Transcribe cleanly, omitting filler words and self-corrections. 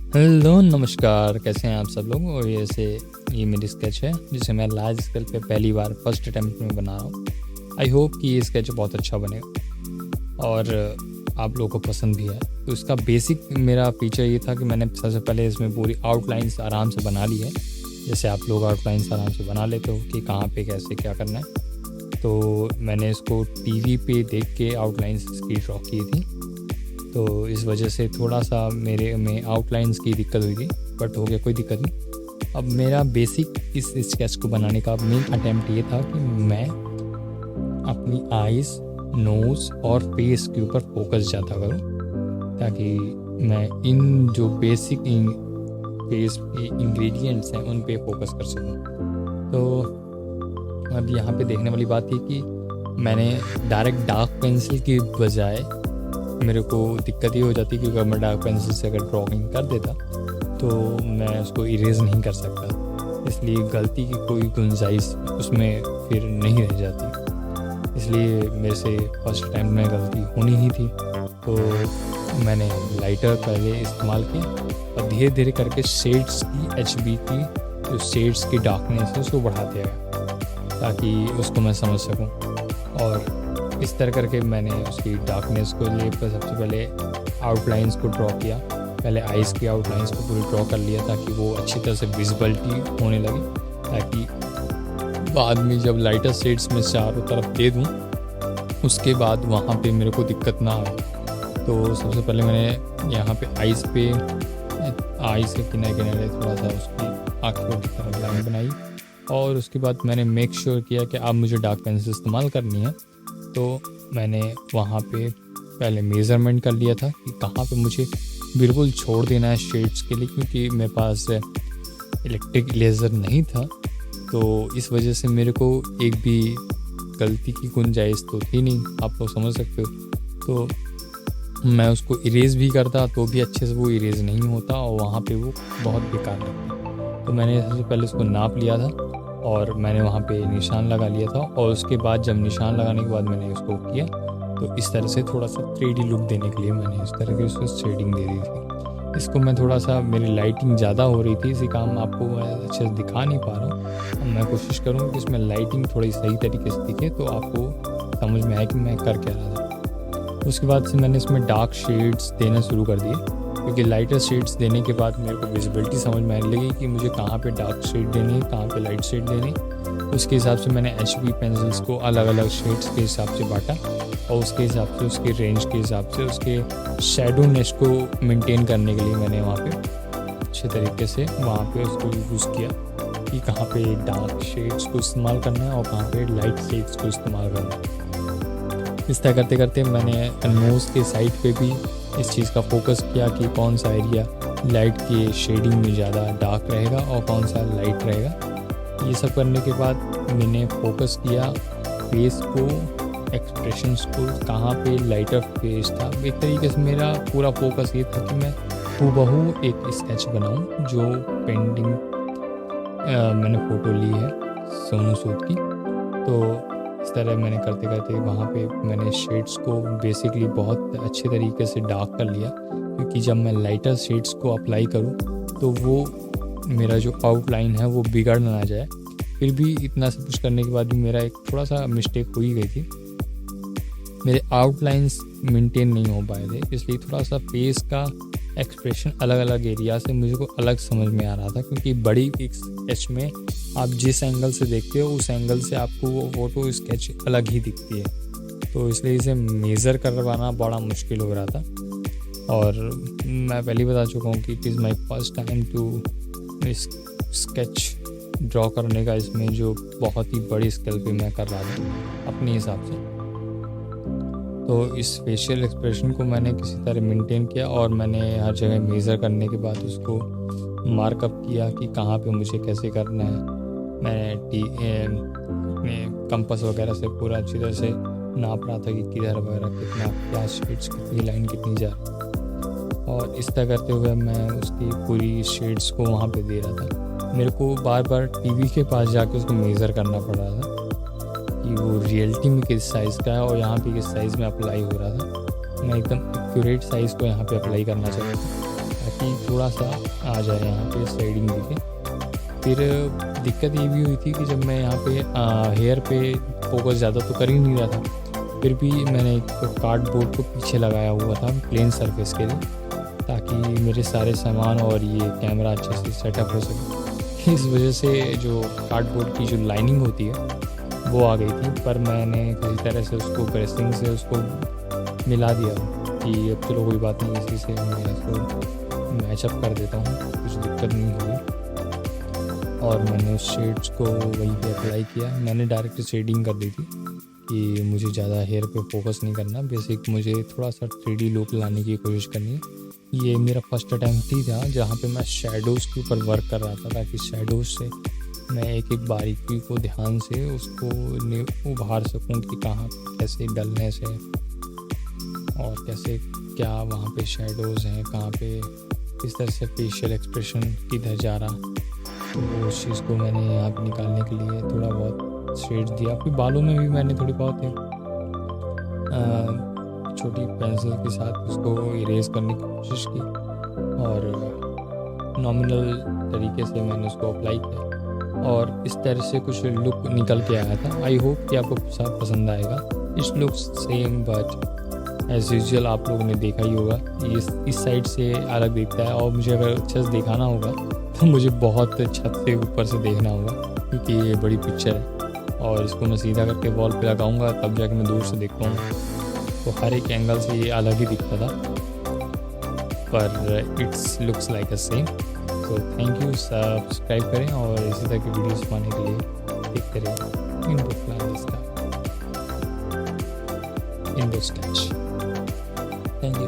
Hello नमस्कार, कैसे हैं आप सब लोग। और ये मेरी स्केच है जिसे मैं लार्ज स्केल पे पहली बार फर्स्ट अटेम्प्ट में बना रहा हूँ। आई होप कि ये स्केच बहुत अच्छा बनेगा और आप लोगों को पसंद भी है। तो इसका बेसिक मेरा फीचर ये था कि मैंने सबसे पहले इसमें पूरी आउटलाइंस आराम से बना ली है, जैसे आप लोग आउटलाइंस आराम से बना लेते हो कि कहाँ पे कैसे क्या करना है। तो मैंने इसको टीवी पे देख के आउटलाइंस इसकी ड्रॉ की थी, तो इस वजह से थोड़ा सा मेरे में आउटलाइंस की दिक्कत हुई थी, बट हो गया, कोई दिक्कत नहीं। अब मेरा बेसिक इस स्केच को बनाने का मेन अटेम्प्ट ये था कि मैं अपनी आइज़, नोज़ और फेस के ऊपर फोकस ज़्यादा करूं, ताकि मैं इन जो बेसिक फेस के इंग्रेडिएंट्स हैं उन पे फोकस कर सकूं। तो अब यहाँ पे देखने वाली बात थी कि मैंने डायरेक्ट डार्क पेंसिल की बजाय, मेरे को दिक्कत ये हो जाती कि अगर मैं डार्क पेंसिल से अगर ड्राइंग कर देता तो मैं उसको इरेज नहीं कर सकता, इसलिए गलती की कोई गुंजाइश उसमें फिर नहीं रह जाती। इसलिए मेरे से फर्स्ट टाइम में गलती होनी ही थी। तो मैंने लाइटर पहले इस्तेमाल की और धीरे धीरे करके शेड्स की HB की जो शेड्स की डार्कनेस है उसको बढ़ाते गया ताकि उसको मैं समझ सकूं। और इस तरह करके मैंने उसकी डार्कनेस को लेकर सबसे पहले आउटलाइंस को ड्रॉ किया। पहले आइज़ की आउटलाइंस को पूरी ड्रॉ कर लिया ताकि वो अच्छी तरह से विजिबिलिटी होने लगे, ताकि बाद में जब लाइटर शेड्स में चारों तरफ दे दूँ उसके बाद वहाँ पे मेरे को दिक्कत ना आए। तो सबसे पहले मैंने यहाँ पे आइज़ के किनारे किनारे थोड़ा सा उसकी आँखों की तरफ लाइन बनाई और उसके बाद मैंने मेक श्योर किया कि अब मुझे डार्क पेंसिल इस्तेमाल करनी है। तो मैंने वहाँ पे पहले मेज़रमेंट कर लिया था कि कहाँ पे मुझे बिल्कुल छोड़ देना है शेड्स के लिए, क्योंकि मेरे पास इलेक्ट्रिक इरेज़र नहीं था। तो इस वजह से मेरे को एक भी गलती की गुंजाइश तो थी नहीं, आप लोग समझ सकते हो। तो मैं उसको इरेज़ भी करता तो भी अच्छे से वो इरेज़ नहीं होता और वहाँ पे वो बहुत बेकार लगता। तो मैंने सबसे पहले उसको नाप लिया था और मैंने वहाँ पे निशान लगा लिया था। और उसके बाद जब निशान लगाने के बाद मैंने उसको किया तो इस तरह से थोड़ा सा 3D लुक देने के लिए मैंने इस तरह की उसको शेडिंग दे दी थी। इसको मैं थोड़ा सा, मेरी लाइटिंग ज़्यादा हो रही थी, इसी काम आपको मैं अच्छे से दिखा नहीं पा रहा हूँ। मैं कोशिश करूँगा कि इसमें लाइटिंग थोड़ी सही तरीके से दिखे तो आपको समझ में आए कि मैं कर क्या रहा था। उसके बाद से मैंने इसमें डार्क शेड्स देना शुरू कर दिए, क्योंकि लाइटर शेड्स देने के बाद मेरे को विजिबिलिटी समझ में आने लगी कि मुझे कहाँ पे डार्क शेड देनी है, कहाँ पे लाइट शेड देनी। उसके हिसाब से मैंने HB पेंसिल्स को अलग अलग शेड्स के हिसाब से बांटा और उसके हिसाब से, उसके रेंज के हिसाब से, उसके शैडोनेस को मेंटेन करने के लिए मैंने वहाँ पे अच्छे तरीके से वहाँ पे उसको यूज़ किया कि कहाँ पे डार्क शेड्स को इस्तेमाल करना है और कहाँ पे लाइट शेड्स को इस्तेमाल करना है। इस तरह करते करते मैंने नोज़ के साइड पे भी इस चीज़ का फोकस किया कि कौन सा एरिया लाइट के शेडिंग में ज़्यादा डार्क रहेगा और कौन सा लाइट रहेगा। ये सब करने के बाद मैंने फोकस किया फेस को, एक्सप्रेशंस को, कहाँ पे लाइटर फेस था। एक तरीके से मेरा पूरा फोकस ये था कि मैं हूबहू एक स्केच बनाऊं जो पेंटिंग मैंने फ़ोटो ली है सोनू सूद की। तो इस तरह मैंने करते करते वहाँ पे मैंने शेड्स को बेसिकली बहुत अच्छे तरीके से डार्क कर लिया, क्योंकि जब मैं लाइटर शेड्स को अप्लाई करूँ तो वो मेरा जो आउटलाइन है वो बिगड़ ना जाए। फिर भी इतना सब कुछ करने के बाद भी मेरा एक थोड़ा सा मिस्टेक हो ही गई थी, मेरे आउटलाइंस मेंटेन नहीं हो पाए थे, इसलिए थोड़ा सा फेस का एक्सप्रेशन अलग अलग एरिया से मुझे को अलग समझ में आ रहा था। क्योंकि बड़ी एक स्केच में आप जिस एंगल से देखते हो उस एंगल से आपको वो फोटो स्केच अलग ही दिखती है, तो इसलिए इसे मेज़र करवाना बड़ा मुश्किल हो रहा था। और मैं पहले बता चुका हूँ कि it is my first time to sketch draw करने का, इसमें जो बहुत ही बड़ी स्केल पे मैं कर रहा था अपने हिसाब से। तो इस फेशियल एक्सप्रेशन को मैंने किसी तरह मेंटेन किया और मैंने हर जगह मेज़र करने के बाद उसको मार्कअप किया कि कहाँ पे मुझे कैसे करना है। मैंने कंपास वगैरह से पूरा अच्छी तरह से नाप रहा था कि किधर वगैरह कितना, क्या शेड्स कितनी, लाइन कितनी जा रही। और इस तरह करते हुए मैं उसकी पूरी शेड्स को वहाँ पे दे रहा था। मेरे को बार बार टीवी के पास जाके उसको मेज़र करना पड़ रहा था कि वो रियलिटी में किस साइज़ का है और यहाँ पे किस साइज़ में अप्लाई हो रहा था। मैं एकदम एक्यूरेट साइज़ को यहाँ पे अप्लाई करना चाहता था ताकि थोड़ा सा आ जाए यहाँ पे शेडिंग दिखे। फिर दिक्कत ये भी हुई थी कि जब मैं यहाँ पे हेयर पे फोकस ज़्यादा तो कर ही नहीं रहा था, फिर भी मैंने एक कार्डबोर्ड को पीछे लगाया हुआ था प्लेन सरफेस के लिए, ताकि मेरे सारे सामान और ये कैमरा अच्छे से सेटअप हो सके। इस वजह से जो कार्डबोर्ड की जो लाइनिंग होती है वो आ गई थी, पर मैंने किसी तरह से उसको ब्रेसिंग से उसको मिला दिया कि अब चलो कोई बात नहीं, इसी से मैं इसको मैचअप कर देता हूँ, कुछ दिक्कत नहीं होगी। और मैंने उस शेड्स को वहीं पे अप्लाई किया। मैंने डायरेक्ट शेडिंग कर दी थी कि मुझे ज़्यादा हेयर पे फोकस नहीं करना, बेसिक मुझे थोड़ा सा 3D लुक लाने की कोशिश करनी है। ये मेरा फर्स्ट अटैम्प्ट ही था जहाँ पे मैं शेडोज़ के ऊपर वर्क कर रहा था, ताकि शेडोज़ से मैं एक एक बारीकी को ध्यान से उसको उभार सकूँ कि कहाँ कैसे डलने से और कैसे क्या वहाँ पे शेडोज़ हैं, कहाँ पे किस तरह से फेशियल एक्सप्रेशन किधर जा रहा। तो उस चीज़ को मैंने यहाँ पे निकालने के लिए थोड़ा बहुत शेड्स दिया। फिर बालों में भी मैंने थोड़ी बहुत छोटी पेंसिल के साथ उसको इरेज करने की कोशिश की और नॉमिनल तरीके से मैंने उसको अप्लाई किया और इस तरह से कुछ लुक निकल के आया था। आई होप कि आपको सब पसंद आएगा। It looks same but as usual आप लोगों ने देखा ही होगा, इस साइड से अलग दिखता है। और मुझे अगर अच्छे से दिखाना होगा तो मुझे बहुत छत से ऊपर से देखना होगा, क्योंकि ये बड़ी पिक्चर है और इसको मैं सीधा करके वॉल पे लगाऊंगा तब जाके मैं दूर से देख पाऊँगा। तो हर एक एंगल से ये अलग ही दिखता था, पर it's looks like a same. तो थैंक यू, सब्सक्राइब करें और इसी तरह की वीडियोस पाने के लिए देखते रहिए in book stretch. Thank you.